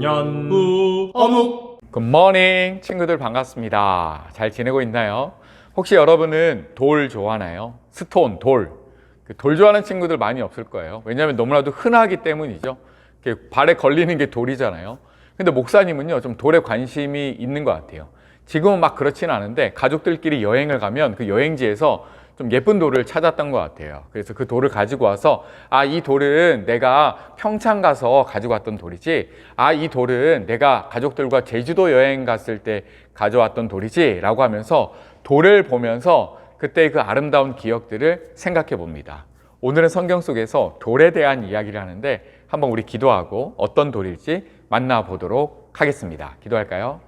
연구 어묵. 굿모닝 친구들 반갑습니다. 잘 지내고 있나요? 혹시 여러분은 돌 좋아하나요? 스톤, 돌. 돌 좋아하는 친구들 많이 없을 거예요. 왜냐하면 너무나도 흔하기 때문이죠. 발에 걸리는 게 돌이잖아요. 근데 목사님은요, 좀 돌에 관심이 있는 것 같아요. 지금은 막 그렇지는 않은데 가족들끼리 여행을 가면 그 여행지에서 좀 예쁜 돌을 찾았던 것 같아요. 그래서 그 돌을 가지고 와서 이 돌은 내가 평창 가서 가지고 왔던 돌이지, 이 돌은 내가 가족들과 제주도 여행 갔을 때 가져왔던 돌이지 라고 하면서 돌을 보면서 그때 그 아름다운 기억들을 생각해 봅니다. 오늘은 성경 속에서 돌에 대한 이야기를 하는데 한번 우리 기도하고 어떤 돌일지 만나보도록 하겠습니다. 기도할까요?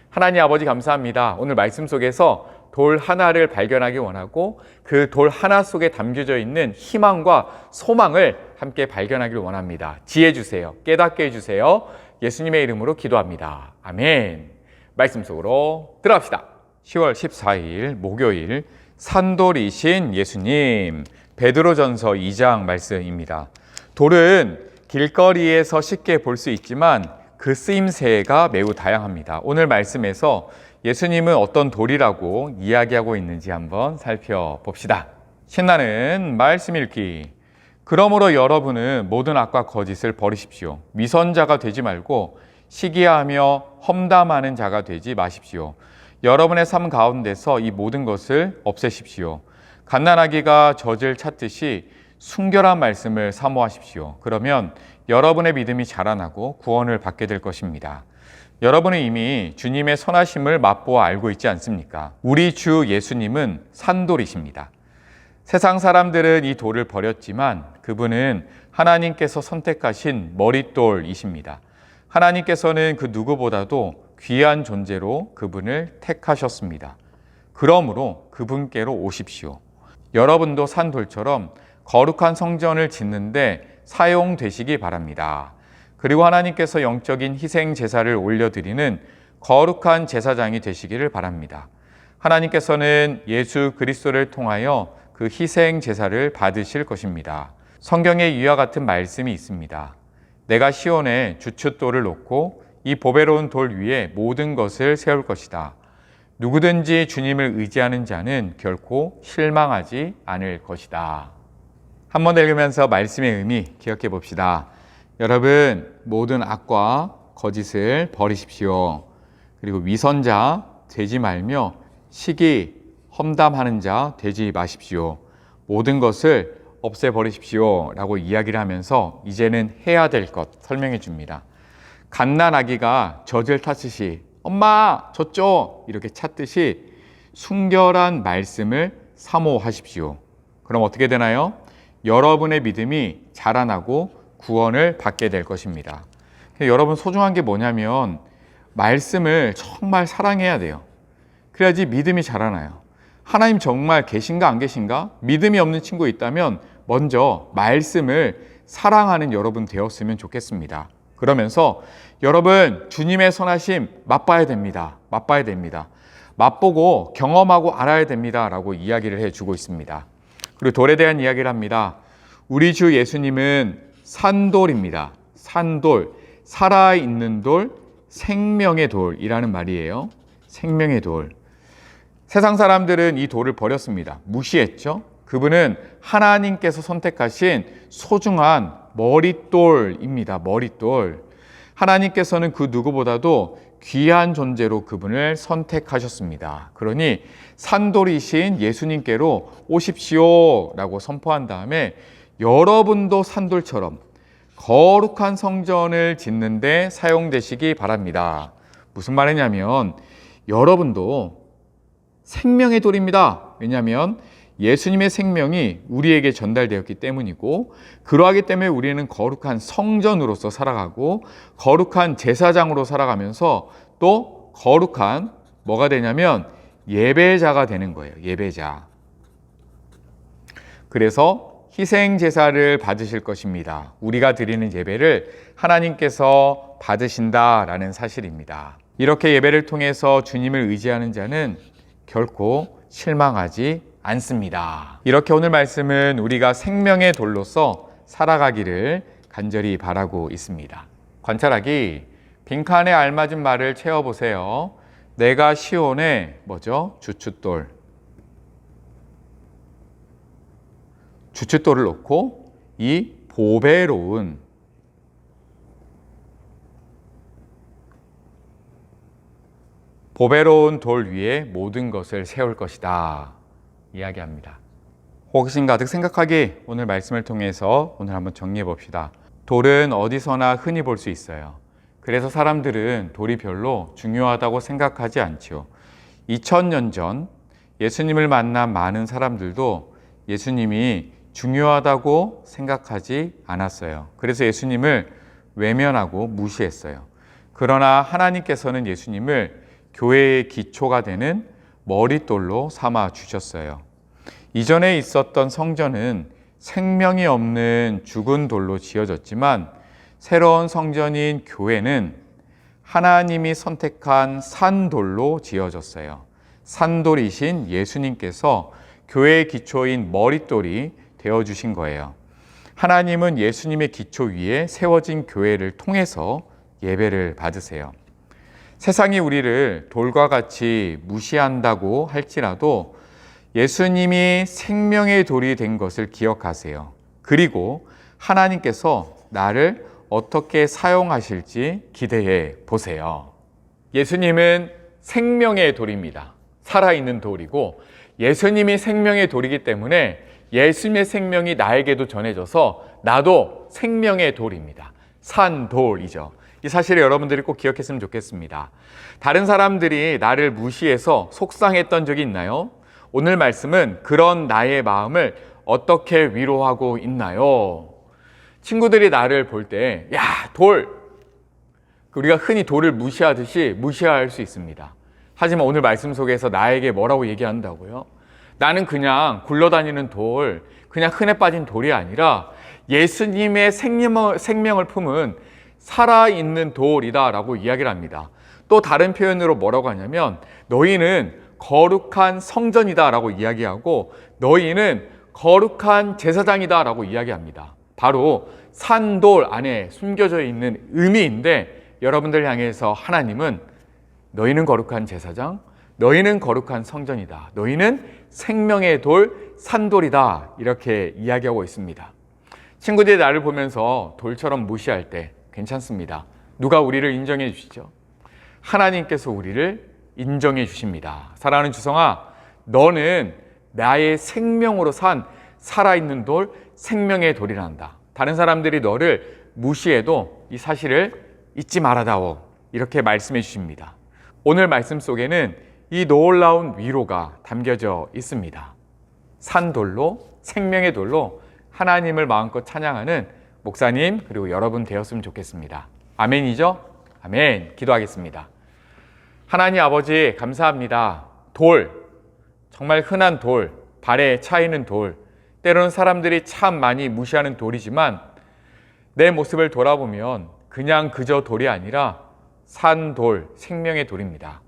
하나님 아버지 감사합니다. 오늘 말씀 속에서 돌 하나를 발견하기 원하고 그 돌 하나 속에 담겨져 있는 희망과 소망을 함께 발견하기를 원합니다. 지혜 주세요. 깨닫게 해주세요. 예수님의 이름으로 기도합니다. 아멘. 말씀 속으로 들어갑시다. 10월 14일 목요일 산돌이신 예수님, 베드로전서 2장 말씀입니다. 돌은 길거리에서 쉽게 볼 수 있지만 그 쓰임새가 매우 다양합니다. 오늘 말씀에서 예수님은 어떤 돌이라고 이야기하고 있는지 한번 살펴봅시다. 신나는 말씀 읽기. 그러므로 여러분은 모든 악과 거짓을 버리십시오. 위선자가 되지 말고 시기하며 험담하는 자가 되지 마십시오. 여러분의 삶 가운데서 이 모든 것을 없애십시오. 갓난아기가 젖을 찾듯이 순결한 말씀을 사모하십시오. 그러면 여러분의 믿음이 자라나고 구원을 받게 될 것입니다. 여러분은 이미 주님의 선하심을 맛보아 알고 있지 않습니까? 우리 주 예수님은 산돌이십니다. 세상 사람들은 이 돌을 버렸지만 그분은 하나님께서 선택하신 머릿돌이십니다. 하나님께서는 그 누구보다도 귀한 존재로 그분을 택하셨습니다. 그러므로 그분께로 오십시오. 여러분도 산돌처럼 거룩한 성전을 짓는데 사용되시기 바랍니다. 그리고 하나님께서 영적인 희생 제사를 올려드리는 거룩한 제사장이 되시기를 바랍니다. 하나님께서는 예수 그리스도를 통하여 그 희생 제사를 받으실 것입니다. 성경에 이와 같은 말씀이 있습니다. 내가 시온에 주춧돌을 놓고 이 보배로운 돌 위에 모든 것을 세울 것이다. 누구든지 주님을 의지하는 자는 결코 실망하지 않을 것이다. 한번 읽으면서 말씀의 의미 기억해 봅시다. 여러분, 모든 악과 거짓을 버리십시오. 그리고 위선자 되지 말며 시기, 험담하는 자 되지 마십시오. 모든 것을 없애버리십시오 라고 이야기를 하면서 이제는 해야 될 것 설명해 줍니다. 갓난아기가 젖을 탔듯이 엄마 젖 줘 이렇게 찾듯이 순결한 말씀을 사모하십시오. 그럼 어떻게 되나요? 여러분의 믿음이 자라나고 구원을 받게 될 것입니다. 여러분, 소중한 게 뭐냐면 말씀을 정말 사랑해야 돼요. 그래야지 믿음이 자라나요. 하나님 정말 계신가 안 계신가? 믿음이 없는 친구 있다면 먼저 말씀을 사랑하는 여러분 되었으면 좋겠습니다. 그러면서 여러분, 주님의 선하심 맛봐야 됩니다. 맛봐야 됩니다. 맛보고 경험하고 알아야 됩니다 라고 이야기를 해주고 있습니다. 그리고 돌에 대한 이야기를 합니다. 우리 주 예수님은 산돌입니다. 산돌, 살아있는 돌, 생명의 돌이라는 말이에요. 생명의 돌. 세상 사람들은 이 돌을 버렸습니다. 무시했죠. 그분은 하나님께서 선택하신 소중한 머릿돌입니다. 머릿돌. 하나님께서는 그 누구보다도 귀한 존재로 그분을 선택하셨습니다. 그러니 산돌이신 예수님께로 오십시오 라고 선포한 다음에 여러분도 산돌처럼 거룩한 성전을 짓는 데 사용되시기 바랍니다. 무슨 말이냐면 여러분도 생명의 돌입니다. 왜냐하면 예수님의 생명이 우리에게 전달되었기 때문이고, 그러하기 때문에 우리는 거룩한 성전으로서 살아가고 거룩한 제사장으로 살아가면서 또 거룩한 뭐가 되냐면 예배자가 되는 거예요. 예배자. 그래서 희생 제사를 받으실 것입니다. 우리가 드리는 예배를 하나님께서 받으신다라는 사실입니다. 이렇게 예배를 통해서 주님을 의지하는 자는 결코 실망하지 않습니다. 이렇게 오늘 말씀은 우리가 생명의 돌로서 살아가기를 간절히 바라고 있습니다. 관찰하기, 빈칸에 알맞은 말을 채워보세요. 내가 시온에 뭐죠? 주춧돌. 주춧돌을 놓고 이 보배로운 돌 위에 모든 것을 세울 것이다. 이야기합니다. 호기심 가득 생각하기, 오늘 말씀을 통해서 오늘 한번 정리해 봅시다. 돌은 어디서나 흔히 볼 수 있어요. 그래서 사람들은 돌이 별로 중요하다고 생각하지 않지요. 2000년 전 예수님을 만난 많은 사람들도 예수님이 중요하다고 생각하지 않았어요. 그래서 예수님을 외면하고 무시했어요. 그러나 하나님께서는 예수님을 교회의 기초가 되는 머릿돌로 삼아 주셨어요. 이전에 있었던 성전은 생명이 없는 죽은 돌로 지어졌지만 새로운 성전인 교회는 하나님이 선택한 산돌로 지어졌어요. 산돌이신 예수님께서 교회의 기초인 머릿돌이 되어주신 거예요. 하나님은 예수님의 기초 위에 세워진 교회를 통해서 예배를 받으세요. 세상이 우리를 돌과 같이 무시한다고 할지라도 예수님이 생명의 돌이 된 것을 기억하세요. 그리고 하나님께서 나를 어떻게 사용하실지 기대해 보세요. 예수님은 생명의 돌입니다. 살아있는 돌이고 예수님이 생명의 돌이기 때문에 예수님의 생명이 나에게도 전해져서 나도 생명의 돌입니다. 산돌이죠. 이 사실을 여러분들이 꼭 기억했으면 좋겠습니다. 다른 사람들이 나를 무시해서 속상했던 적이 있나요? 오늘 말씀은 그런 나의 마음을 어떻게 위로하고 있나요? 친구들이 나를 볼 때, 야, 돌! 우리가 흔히 돌을 무시하듯이 무시할 수 있습니다. 하지만 오늘 말씀 속에서 나에게 뭐라고 얘기한다고요? 나는 그냥 굴러다니는 돌, 그냥 흔해 빠진 돌이 아니라 예수님의 생명을 품은 살아있는 돌이다 라고 이야기를 합니다. 또 다른 표현으로 뭐라고 하냐면 너희는 거룩한 성전이다 라고 이야기하고 너희는 거룩한 제사장이다 라고 이야기합니다. 바로 산돌 안에 숨겨져 있는 의미인데 여러분들 향해서 하나님은 너희는 거룩한 제사장, 너희는 거룩한 성전이다. 너희는 생명의 돌, 산돌이다. 이렇게 이야기하고 있습니다. 친구들이 나를 보면서 돌처럼 무시할 때 괜찮습니다. 누가 우리를 인정해 주시죠? 하나님께서 우리를 인정해 주십니다. 사랑하는 주성아, 너는 나의 생명으로 산 살아있는 돌, 생명의 돌이란다. 다른 사람들이 너를 무시해도 이 사실을 잊지 말아다오. 이렇게 말씀해 주십니다. 오늘 말씀 속에는 이 놀라운 위로가 담겨져 있습니다. 산돌로, 생명의 돌로 하나님을 마음껏 찬양하는 목사님 그리고 여러분 되었으면 좋겠습니다. 아멘이죠? 아멘. 기도하겠습니다. 하나님 아버지 감사합니다. 돌, 정말 흔한 돌, 발에 차이는 돌, 때로는 사람들이 참 많이 무시하는 돌이지만 내 모습을 돌아보면 그냥 그저 돌이 아니라 산돌, 생명의 돌입니다.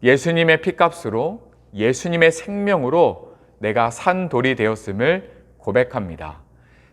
예수님의 피값으로 예수님의 생명으로 내가 산돌이 되었음을 고백합니다.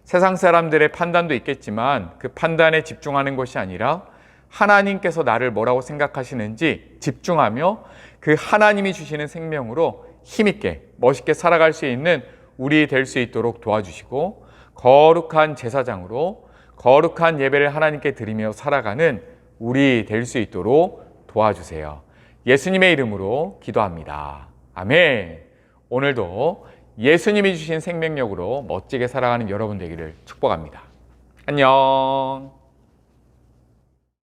세상 사람들의 판단도 있겠지만 그 판단에 집중하는 것이 아니라 하나님께서 나를 뭐라고 생각하시는지 집중하며 그 하나님이 주시는 생명으로 힘있게 멋있게 살아갈 수 있는 우리 될 수 있도록 도와주시고 거룩한 제사장으로 거룩한 예배를 하나님께 드리며 살아가는 우리 될 수 있도록 도와주세요. 예수님의 이름으로 기도합니다. 아멘. 오늘도 예수님이 주신 생명력으로 멋지게 살아가는 여러분 되기를 축복합니다. 안녕.